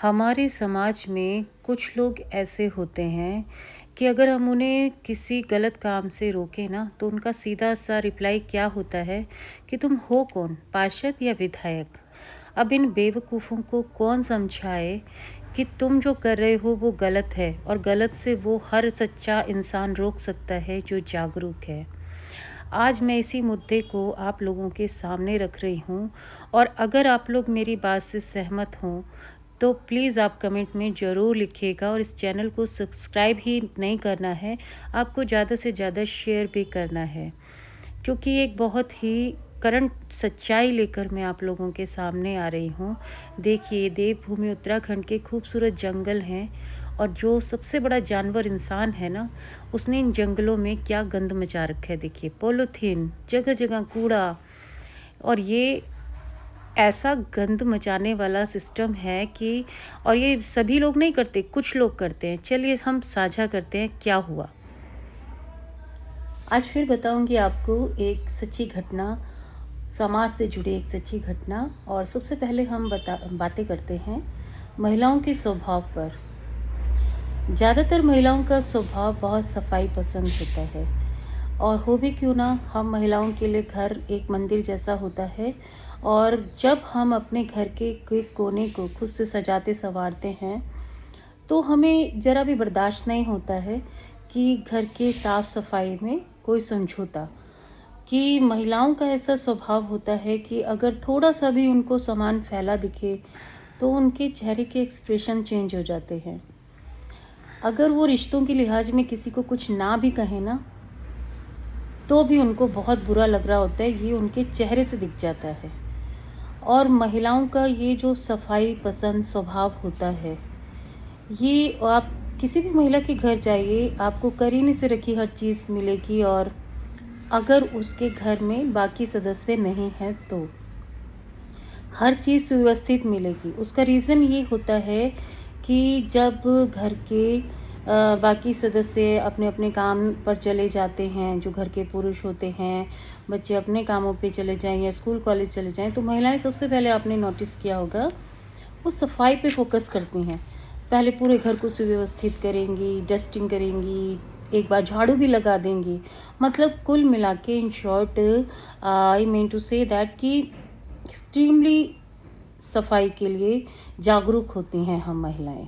हमारे समाज में कुछ लोग ऐसे होते हैं कि अगर हम उन्हें किसी गलत काम से रोकें ना तो उनका सीधा सा रिप्लाई क्या होता है कि तुम हो कौन, पार्षद या विधायक। अब इन बेवकूफ़ों को कौन समझाए कि तुम जो कर रहे हो वो गलत है और गलत से वो हर सच्चा इंसान रोक सकता है जो जागरूक है। आज मैं इसी मुद्दे को आप लोगों के सामने रख रही हूँ और अगर आप लोग मेरी बात से सहमत हों तो प्लीज़ आप कमेंट में ज़रूर लिखिएगा और इस चैनल को सब्सक्राइब ही नहीं करना है, आपको ज़्यादा से ज़्यादा शेयर भी करना है। क्योंकि एक बहुत ही करंट सच्चाई लेकर मैं आप लोगों के सामने आ रही हूँ। देखिए, देवभूमि उत्तराखंड के खूबसूरत जंगल हैं और जो सबसे बड़ा जानवर इंसान है ना, उसने इन जंगलों में क्या गंद मचा रखा है। देखिए, पॉलीथीन, जगह-जगह कूड़ा और ये ऐसा गंद मचाने वाला सिस्टम है कि और ये सभी लोग नहीं करते, कुछ लोग करते हैं। चलिए हम साझा करते हैं क्या हुआ। आज फिर बताऊंगी आपको एक सच्ची घटना, समाज से जुड़ी एक सच्ची घटना। और सबसे पहले हम बातें करते हैं महिलाओं के स्वभाव पर। ज़्यादातर महिलाओं का स्वभाव बहुत सफाई पसंद होता है और हो भी क्यों ना, हम महिलाओं के लिए घर एक मंदिर जैसा होता है। और जब हम अपने घर के कोने को खुद से सजाते संवारते हैं तो हमें ज़रा भी बर्दाश्त नहीं होता है कि घर के साफ सफाई में कोई समझौता। कि महिलाओं का ऐसा स्वभाव होता है कि अगर थोड़ा सा भी उनको सामान फैला दिखे तो उनके चेहरे के एक्सप्रेशन चेंज हो जाते हैं। अगर वो रिश्तों के लिहाज में किसी को कुछ ना भी कहे ना तो भी उनको बहुत बुरा लग रहा होता है, ये उनके चेहरे से दिख जाता है। और महिलाओं का ये जो सफाई पसंद स्वभाव होता है, ये आप किसी भी महिला के घर जाइए, आपको करीने से रखी हर चीज़ मिलेगी। और अगर उसके घर में बाकी सदस्य नहीं हैं तो हर चीज़ सुव्यवस्थित मिलेगी। उसका रीज़न ये होता है कि जब घर के बाकी सदस्य अपने अपने काम पर चले जाते हैं, जो घर के पुरुष होते हैं, बच्चे अपने कामों पे चले जाएं या स्कूल कॉलेज चले जाएं, तो महिलाएं सबसे पहले आपने नोटिस किया होगा वो सफाई पे फोकस करती हैं। पहले पूरे घर को सुव्यवस्थित करेंगी, डस्टिंग करेंगी, एक बार झाड़ू भी लगा देंगी। मतलब कुल मिला के in short I mean to say that कि एक्सट्रीमली सफाई के लिए जागरूक होती हैं हम महिलाएं।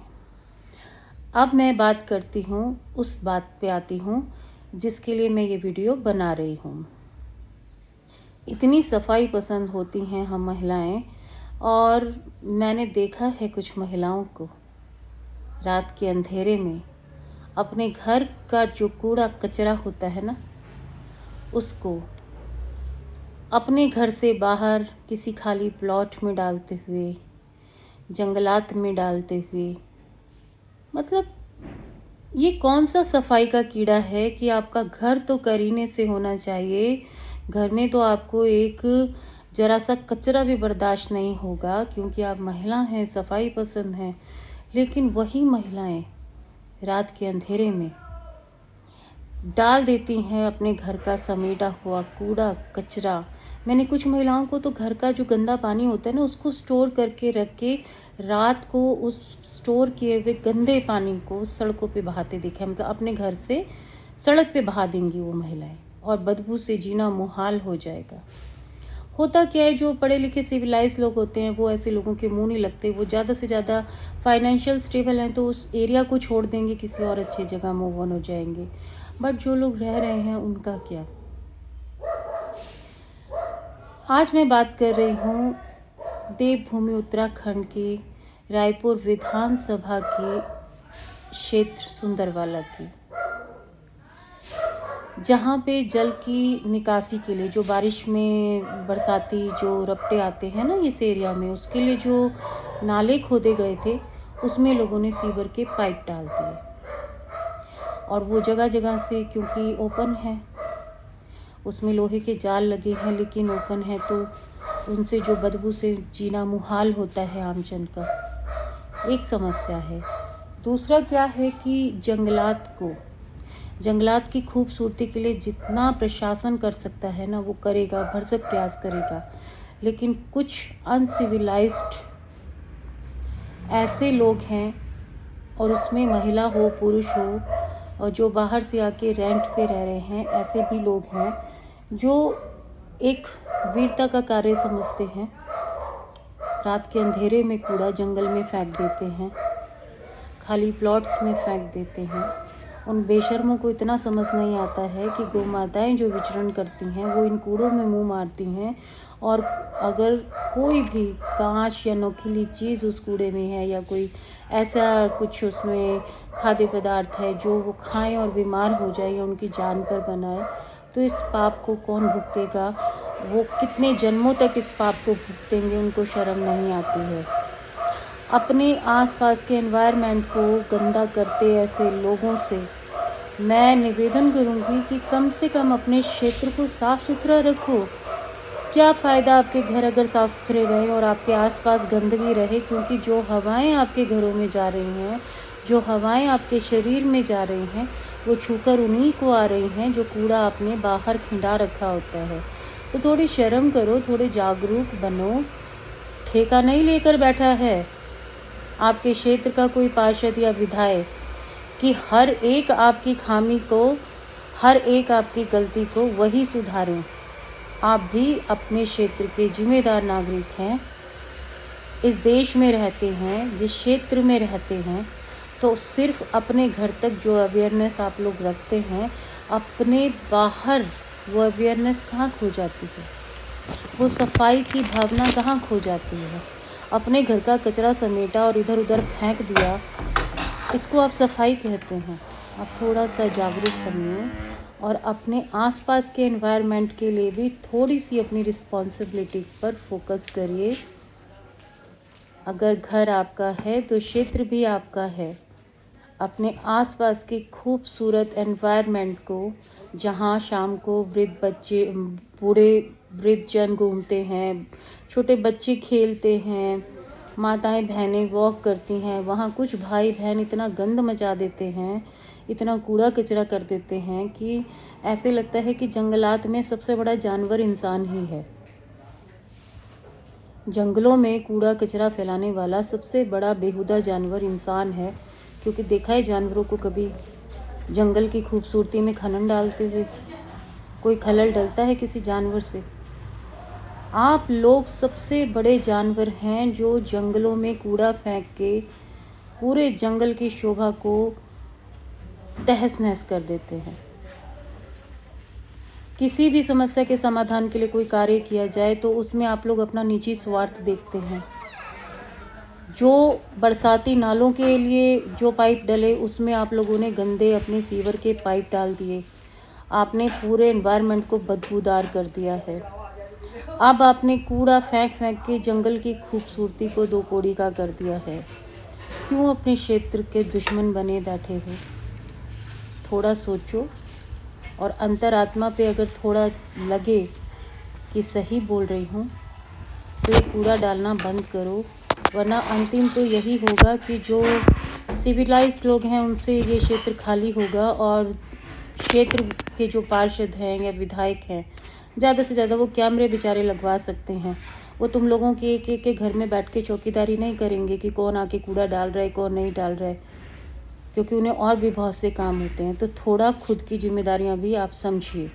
अब मैं बात करती हूँ, उस बात पे आती हूँ जिसके लिए मैं ये वीडियो बना रही हूँ। इतनी सफाई पसंद होती हैं हम महिलाएं और मैंने देखा है कुछ महिलाओं को रात के अंधेरे में अपने घर का जो कूड़ा कचरा होता है ना, उसको अपने घर से बाहर किसी खाली प्लॉट में डालते हुए, जंगलात में डालते हुए। मतलब ये कौन सा सफाई का कीड़ा है कि आपका घर तो करीने से होना चाहिए, घर में तो आपको एक जरा सा कचरा भी बर्दाश्त नहीं होगा क्योंकि आप महिला हैं, सफाई पसंद हैं। लेकिन वही महिलाएं रात के अंधेरे में डाल देती हैं अपने घर का समेटा हुआ कूड़ा कचरा। मैंने कुछ महिलाओं को तो घर का जो गंदा पानी होता है ना, उसको स्टोर करके रख के रात को उस स्टोर किए हुए गंदे पानी को सड़कों पे बहाते देखा। मतलब अपने घर से सड़क पे बहा देंगी वो महिलाएं और बदबू से जीना मुहाल हो जाएगा। होता क्या है, जो पढ़े लिखे सिविलाइज लोग होते हैं वो ऐसे लोगों के मुंह नहीं लगते। वो ज़्यादा से ज़्यादा फाइनेंशियल स्टेबल हैं तो उस एरिया को छोड़ देंगे, किसी और अच्छी जगह मूव ऑन हो जाएंगे। बट जो लोग रह रहे हैं उनका क्या। आज मैं बात कर रही हूँ देवभूमि उत्तराखंड के रायपुर विधानसभा के क्षेत्र सुंदरवाला की, जहाँ पे जल की निकासी के लिए जो बारिश में बरसाती जो रपटे आते हैं ना इस एरिया में, उसके लिए जो नाले खोदे गए थे उसमें लोगों ने सीवर के पाइप डाल दिए। और वो जगह जगह से क्योंकि ओपन है, उसमें लोहे के जाल लगे हैं लेकिन ओपन है, तो उनसे जो बदबू से जीना मुहाल होता है आमजन का, एक समस्या है। दूसरा क्या है कि जंगलात की खूबसूरती के लिए जितना प्रशासन कर सकता है ना वो करेगा, भरसक प्रयास करेगा। लेकिन कुछ अनसिविलाइज्ड ऐसे लोग हैं, और उसमें महिला हो पुरुष हो, और जो बाहर से आके रेंट पे रह रहे हैं, ऐसे भी लोग हैं जो एक वीरता का कार्य समझते हैं। रात के अंधेरे में कूड़ा जंगल में फेंक देते हैं, खाली प्लॉट्स में फेंक देते हैं। उन बेशर्मों को इतना समझ नहीं आता है कि गौ माताएँ जो विचरण करती हैं वो इन कूड़ों में मुँह मारती हैं, और अगर कोई भी काँच या नोकीली चीज़ उस कूड़े में है या कोई ऐसा कुछ उसमें खाद्य पदार्थ है जो वो खाएँ और बीमार हो जाए या उनकी जान पर बनाए, तो इस पाप को कौन भुगतेगा? वो कितने जन्मों तक इस पाप को भुगतेंगे, उनको शर्म नहीं आती है। अपने आसपास के एनवायरनमेंट को गंदा करते ऐसे लोगों से मैं निवेदन करूंगी कि कम से कम अपने क्षेत्र को साफ सुथरा रखो। क्या फ़ायदा आपके घर अगर साफ सुथरे रहें और आपके आसपास गंदगी रहे, क्योंकि जो हवाएं आपके घरों में जा रही हैं, जो हवाएं आपके शरीर में जा रही हैं, वो छूकर उन्हीं को आ रही हैं जो कूड़ा आपने बाहर खिंडा रखा होता है। तो थोड़ी शर्म करो, थोड़े जागरूक बनो। ठेका नहीं लेकर बैठा है आपके क्षेत्र का कोई पार्षद या विधायक कि हर एक आपकी खामी को, हर एक आपकी गलती को वही सुधारें। आप भी अपने क्षेत्र के जिम्मेदार नागरिक हैं, इस देश में रहते हैं, जिस क्षेत्र में रहते हैं, तो सिर्फ अपने घर तक जो अवेयरनेस आप लोग रखते हैं, अपने बाहर वो अवेयरनेस कहाँ खो जाती है? वो सफाई की भावना कहाँ खो जाती है? अपने घर का कचरा समेटा और इधर उधर फेंक दिया, इसको आप सफाई कहते हैं? आप थोड़ा सा जागरूक बनिए और अपने आसपास के एनवायरनमेंट के लिए भी थोड़ी सी अपनी रिस्पॉन्सिबिलिटी पर फोकस करिए। अगर घर आपका है तो क्षेत्र भी आपका है। अपने आसपास के खूबसूरत एनवायरनमेंट को, जहाँ शाम को वृद्ध बच्चे, बूढ़े वृद्ध जन घूमते हैं, छोटे बच्चे खेलते हैं, माताएं बहनें वॉक करती हैं, वहाँ कुछ भाई बहन इतना गंद मचा देते हैं, इतना कूड़ा कचरा कर देते हैं कि ऐसे लगता है कि जंगलात में सबसे बड़ा जानवर इंसान ही है। जंगलों में कूड़ा कचरा फैलाने वाला सबसे बड़ा बेहुदा जानवर इंसान है, क्योंकि देखा है जानवरों को कभी जंगल की खूबसूरती में खनन डालते हुए? कोई खलल डलता है किसी जानवर से? आप लोग सबसे बड़े जानवर हैं जो जंगलों में कूड़ा फेंक के पूरे जंगल की शोभा को तहस नहस कर देते हैं। किसी भी समस्या के समाधान के लिए कोई कार्य किया जाए तो उसमें आप लोग अपना निजी स्वार्थ देखते हैं। जो बरसाती नालों के लिए जो पाइप डले, उसमें आप लोगों ने गंदे अपने सीवर के पाइप डाल दिए। आपने पूरे एनवायरनमेंट को बदबूदार कर दिया है। अब आपने कूड़ा फेंक फेंक के जंगल की खूबसूरती को दो कौड़ी का कर दिया है। क्यों अपने क्षेत्र के दुश्मन बने बैठे हो? थोड़ा सोचो, और अंतरात्मा पे अगर थोड़ा लगे कि सही बोल रही हूँ तो ये कूड़ा डालना बंद करो, वरना अंतिम तो यही होगा कि जो सिविलाइज्ड लोग हैं उनसे ये क्षेत्र खाली होगा, और क्षेत्र के जो पार्षद हैं या विधायक हैं, ज़्यादा से ज़्यादा वो कैमरे बेचारे लगवा सकते हैं। वो तुम लोगों के एक एक के घर में बैठ के चौकीदारी नहीं करेंगे कि कौन आके कूड़ा डाल रहा है, कौन नहीं डाल रहा है, क्योंकि उन्हें और भी बहुत से काम होते हैं। तो थोड़ा खुद की जिम्मेदारियां भी आप समझिए।